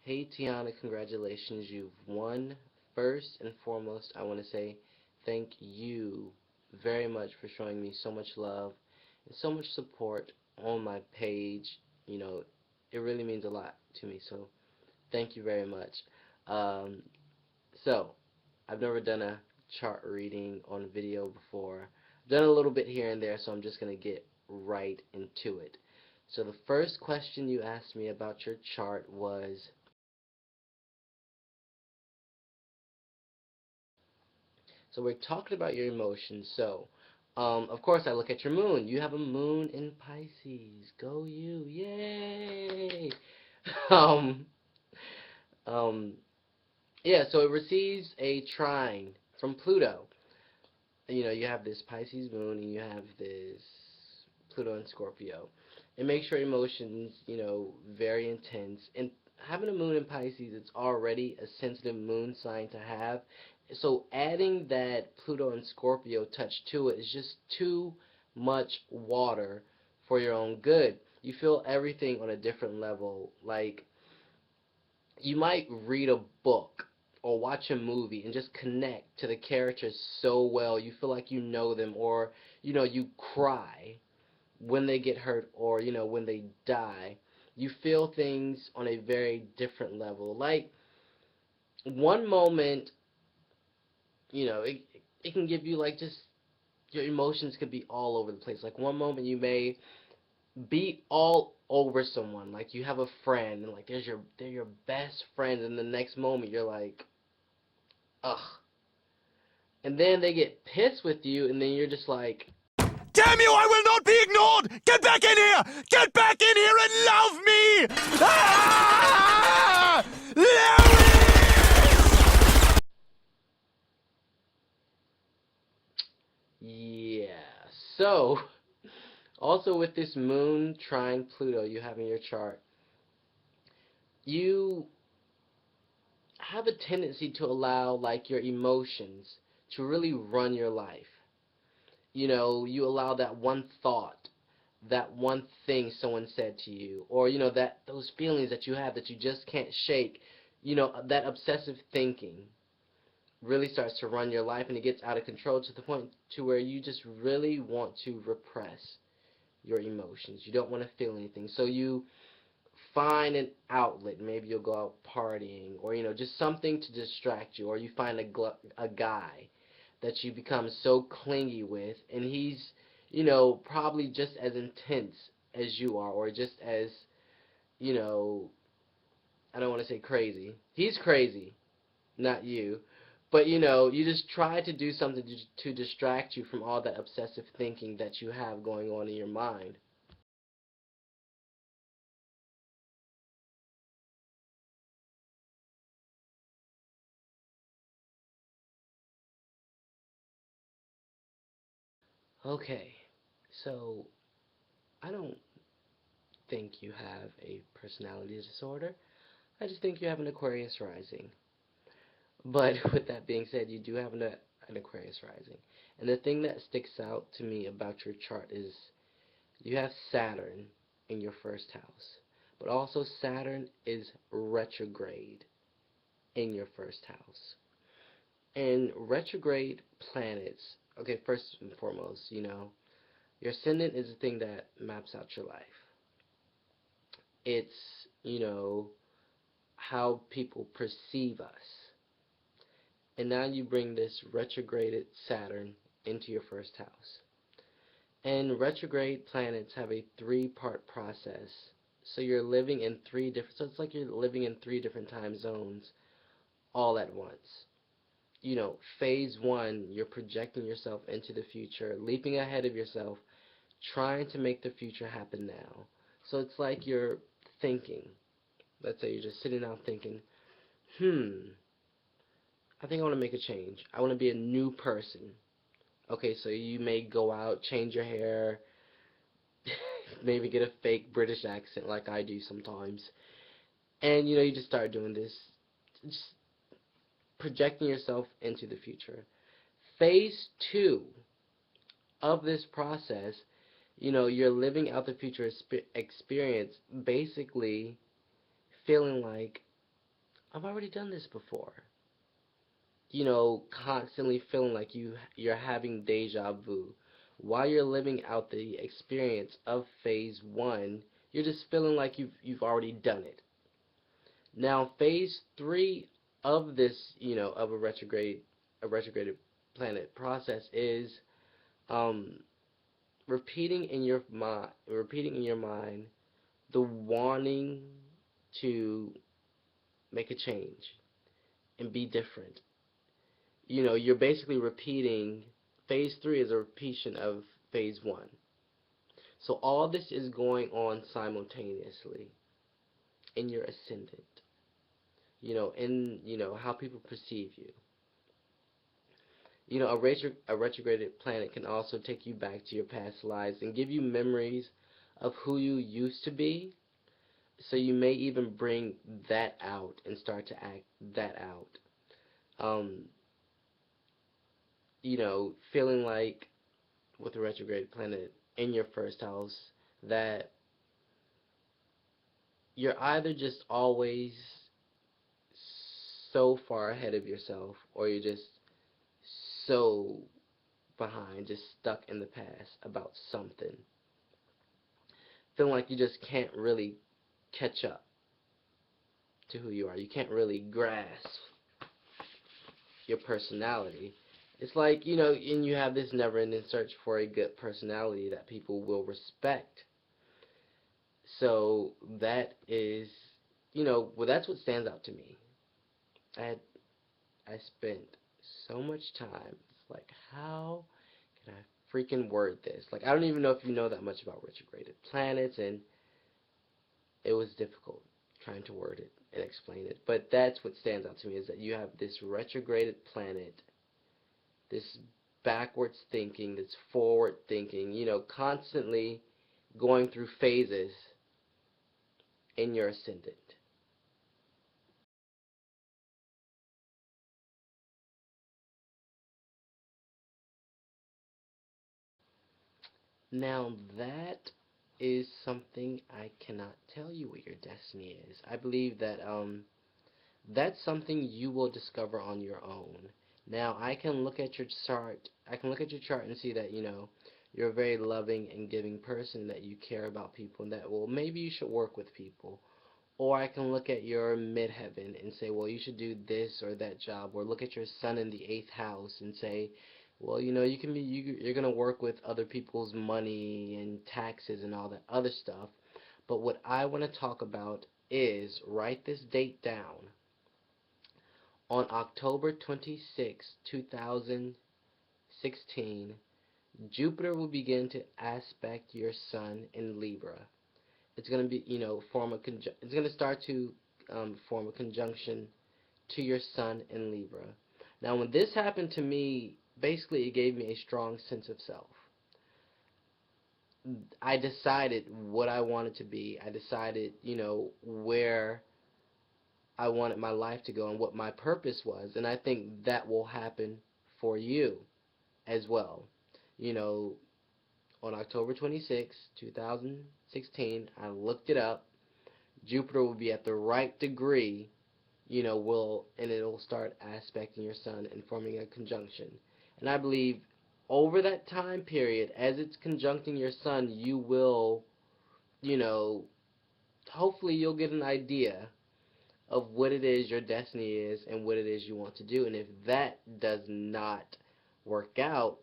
Hey Tianna, congratulations, you've won. First and foremost, I want to say thank you very much for showing me so much love and so much support on my page. You know, it really means a lot to me, so thank you very much. Um, so, I've never done a chart reading on video before. I've done a little bit here and there, so I'm just going to get right into it. So the first question you asked me about your chart was, so we're talking about your emotions. So, of course, I look at your moon. You have a moon in Pisces. Go you! Yay! um, um, yeah. So it receives a trine from Pluto. You know, you have this Pisces moon and you have this Pluto and Scorpio. It makes your emotions, very intense. And having a moon in Pisces, it's already a sensitive moon sign to have. So adding that Pluto and Scorpio touch to it is just too much water for your own good. You feel everything on a different level. Like, you might read a book or watch a movie and just connect to the characters so well. You feel like you know them, or you cry when they get hurt, or when they die. You feel things on a very different level. Like, one moment, it can give you, like, just your emotions could be all over the place. Like, one moment you may be all over someone, like you have a friend and like they're your best friend, and the next moment you're like, ugh. And then they get pissed with you, and then you're just like, Damn you, I will not be ignored! Get back in here! Get back in here and love me! Ah! yeah. So, also with this moon trine Pluto you have in your chart, you have a tendency to allow, like, your emotions to really run your life. You allow that one thought, that one thing someone said to you, or that those feelings that you have that you just can't shake, that obsessive thinking really starts to run your life, and it gets out of control to the point to where you just really want to repress your emotions. You don't want to feel anything. So you find an outlet. Maybe you'll go out partying, or just something to distract you, or you find a guy that you become so clingy with, and he's probably just as intense as you are, or just as you know I don't want to say crazy. He's crazy, not you. But you just try to do something to distract you from all that obsessive thinking that you have going on in your mind. Okay, so I don't think you have a personality disorder. I just think you have an Aquarius rising. But with that being said, you do have an Aquarius rising. And the thing that sticks out to me about your chart is you have Saturn in your first house. But also Saturn is retrograde in your first house. And retrograde planets, okay, first and foremost, your ascendant is the thing that maps out your life. It's, how people perceive us. And now you bring this retrograded Saturn into your first house. And retrograde planets have a three-part process. So you're living in so it's like you're living in three different time zones all at once. Phase one, you're projecting yourself into the future, leaping ahead of yourself, trying to make the future happen now. So it's like you're thinking. Let's say you're just sitting down thinking, I think I want to make a change. I want to be a new person. Okay, so you may go out, change your hair, maybe get a fake British accent like I do sometimes. And, you just start doing this, just projecting yourself into the future. Phase two of this process, you're living out the future experience, basically feeling like I've already done this before. Constantly feeling like you're having deja vu. While you're living out the experience of phase one, you're just feeling like you've already done it. Now, phase three of this, of a retrograded planet process is um, repeating in your mind the wanting to make a change and be different. You're basically repeating. Phase three is a repetition of phase one. So all this is going on simultaneously in your ascendant. In how people perceive you. A retrograded planet can also take you back to your past lives and give you memories of who you used to be. So you may even bring that out and start to act that out. Um, Feeling like with a retrograde planet in your first house that you're either just always so far ahead of yourself or you're just so behind, just stuck in the past about something. Feeling like you just can't really catch up to who you are. You can't really grasp your personality. It's like, and you have this never ending search for a good personality that people will respect. So that is, well, that's what stands out to me. I had, I spent so much time. It's like, how can I freaking word this? Like, I don't even know if you know that much about retrograded planets, and it was difficult trying to word it and explain it. But that's what stands out to me is that you have this retrograded planet, this backwards thinking, this forward thinking, constantly going through phases in your ascendant. Now that is something I cannot tell you what your destiny is. I believe that that's something you will discover on your own. Now I can look at your chart. I can look at your chart and see that you're a very loving and giving person, that you care about people, and that, well, maybe you should work with people. Or I can look at your midheaven and say, well, you should do this or that job. Or look at your sun in the eighth house and say, well, you're gonna work with other people's money and taxes and all that other stuff. But what I want to talk about is, write this date down. On October 26, 2016, Jupiter will begin to aspect your sun in Libra. It's going to be, it's going to start to form a conjunction to your sun in Libra. Now, when this happened to me, basically it gave me a strong sense of self. I decided what I wanted to be. I decided, where I wanted my life to go and what my purpose was. And I think that will happen for you as well. You know, on October 26, 2016, I looked it up. Jupiter will be at the right degree, and it'll start aspecting your sun and forming a conjunction. And I believe over that time period, as it's conjuncting your sun, you will, you know, hopefully you'll get an idea of what it is your destiny is and what it is you want to do. And if that does not work out,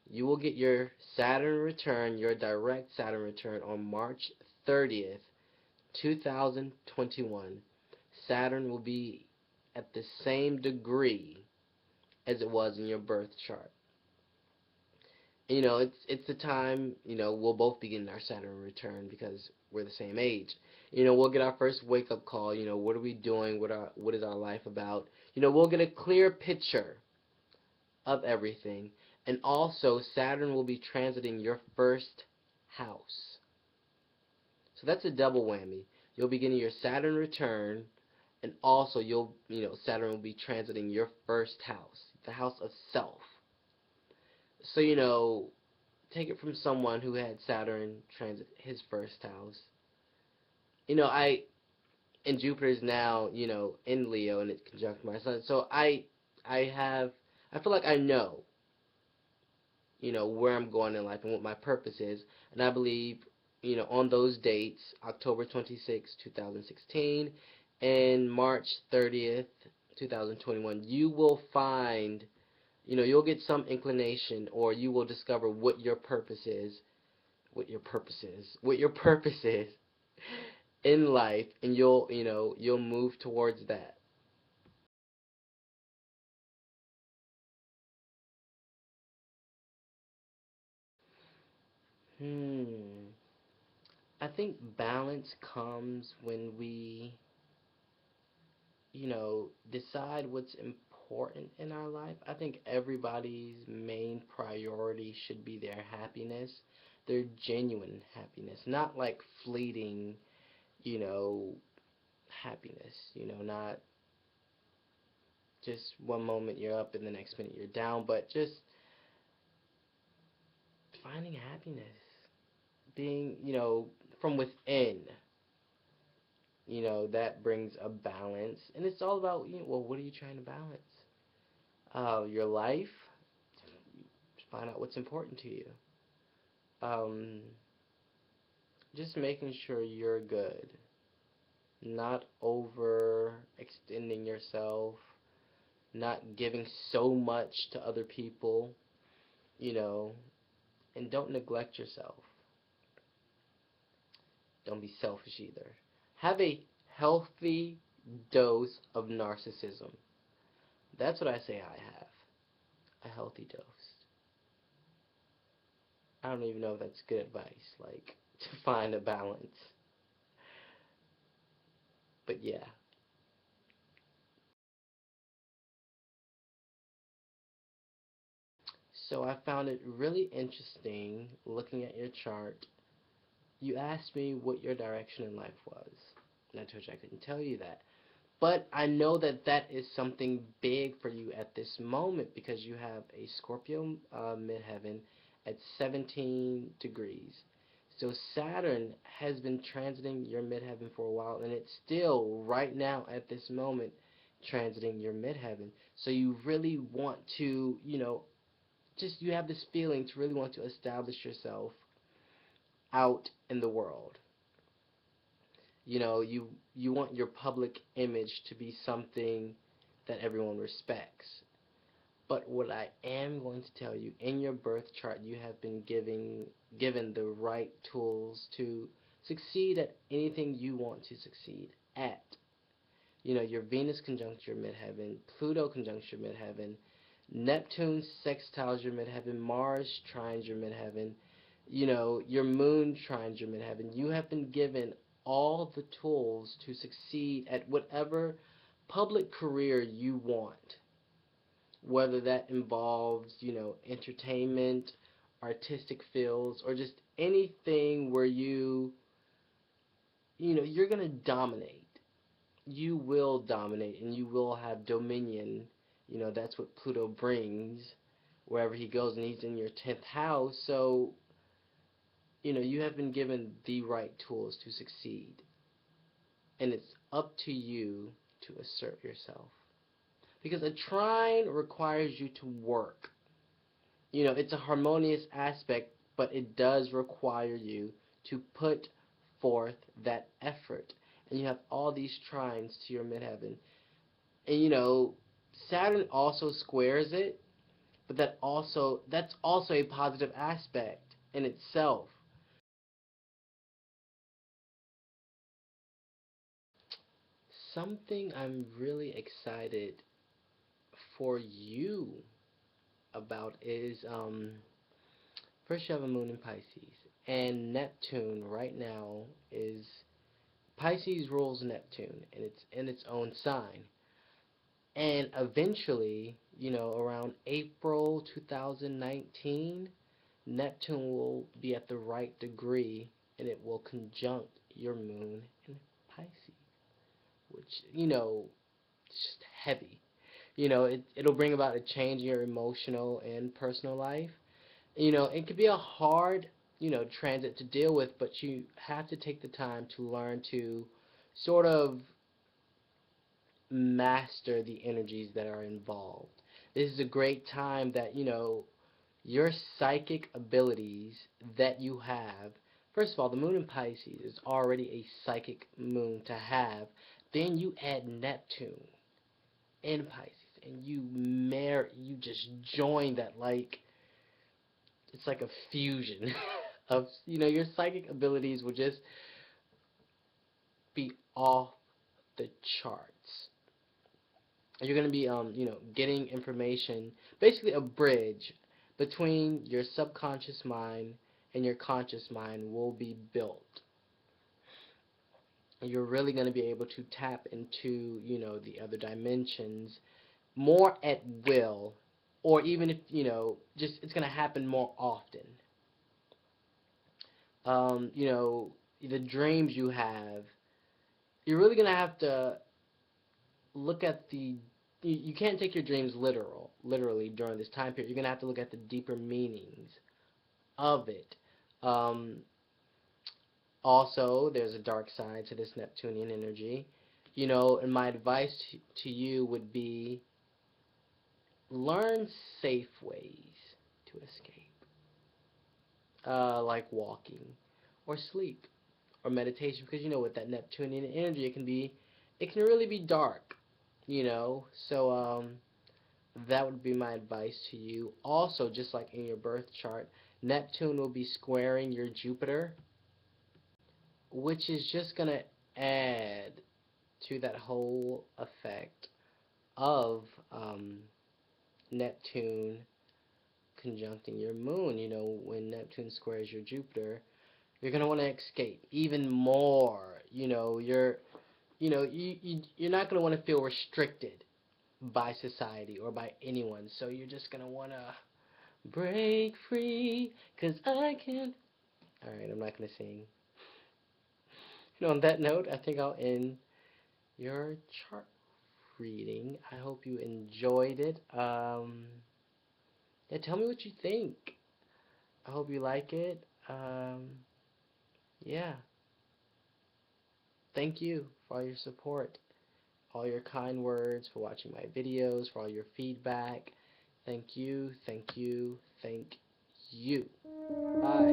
you will get your Saturn return, your direct Saturn return on March 30th, 2021. Saturn will be at the same degree as it was in your birth chart. It's the time, we'll both be getting our Saturn return because we're the same age. We'll get our first wake up call, what are we doing, what is our life about? We'll get a clear picture of everything. And also Saturn will be transiting your first house. So that's a double whammy. You'll be getting your Saturn return, and also Saturn will be transiting your first house, the house of self. So, take it from someone who had Saturn transit his first house. I and Jupiter is now, in Leo, and it's conjunct my sun. So I have, I feel like I know, where I'm going in life and what my purpose is. And I believe, on those dates, October 26, 2016, and March 30th, 2021, you will find, you'll get some inclination, or you will discover what your purpose is, what your purpose is in life, and you'll move towards that. Hmm. I think balance comes when we, decide what's important in our life. I think everybody's main priority should be their happiness, their genuine happiness, not like fleeting, you know, happiness, not just one moment you're up and the next minute you're down, but just finding happiness, being, from within, that brings a balance. And it's all about, well, what are you trying to balance? Your life, find out what's important to you. Um, just making sure you're good, not overextending yourself, not giving so much to other people, you know, and don't neglect yourself. Don't be selfish either. Have a healthy dose of narcissism. That's what I say I have. A healthy dose. I don't even know if that's good advice, like, to find a balance. But yeah. So I found it really interesting looking at your chart. You asked me what your direction in life was. And I told you I couldn't tell you that. But I know that that is something big for you at this moment because you have a Scorpio midheaven at 17 degrees. So Saturn has been transiting your midheaven for a while, and it's still, right now, at this moment, transiting your midheaven. So you really want to, just you have this feeling to really want to establish yourself out in the world. You want your public image to be something that everyone respects. But what I am going to tell you, in your birth chart, you have been given the right tools to succeed at anything you want to succeed at. Your Venus conjunct your midheaven, Pluto conjunct your midheaven, Neptune sextiles your midheaven, Mars trines your midheaven, your moon trines your midheaven. You have been given all the tools to succeed at whatever public career you want, whether that involves, entertainment, artistic fields, or just anything where you're going to dominate. You will dominate and you will have dominion. That's what Pluto brings wherever he goes, and he's in your 10th house. So, you have been given the right tools to succeed. And it's up to you to assert yourself. Because a trine requires you to work. It's a harmonious aspect, but it does require you to put forth that effort. And you have all these trines to your midheaven. And Saturn also squares it, but that's also a positive aspect in itself. Something I'm really excited for you about is first you have a moon in Pisces, and Neptune right now is Pisces rules Neptune, and it's in its own sign. And eventually, around April 2019, Neptune will be at the right degree, and it will conjunct your moon in Pisces, which, it's just heavy. It'll bring about a change in your emotional and personal life. It could be a hard, transit to deal with, but you have to take the time to learn to sort of master the energies that are involved. This is a great time that, your psychic abilities that you have. First of all, the moon in Pisces is already a psychic moon to have. Then you add Neptune in Pisces, and you just join that, like it's like a fusion of, your psychic abilities will just be off the charts. You're going to be, getting information, basically a bridge between your subconscious mind and your conscious mind will be built. You're really going to be able to tap into, the other dimensions more at will, or even if, just it's going to happen more often. The dreams you have, you're really going to have to look at you can't take your dreams literally during this time period. You're going to have to look at the deeper meanings of it. Also, there's a dark side to this Neptunian energy. And my advice to you would be learn safe ways to escape, like walking or sleep or meditation, because with that Neptunian energy, it can really be dark. So that would be my advice to you. Also, just like in your birth chart, Neptune will be squaring your Jupiter, which is just going to add to that whole effect of Neptune conjuncting your moon. When Neptune squares your Jupiter, you're going to want to escape even more. You're not going to want to feel restricted by society or by anyone. So you're just going to want to break free, 'cause I can. Alright, I'm not going to sing. On that note, I think I'll end your chart reading. I hope you enjoyed it. Yeah, tell me what you think. I hope you like it. Yeah. Thank you for all your support, all your kind words, for watching my videos, for all your feedback. Thank you, thank you, thank you. Bye.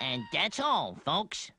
And that's all, folks.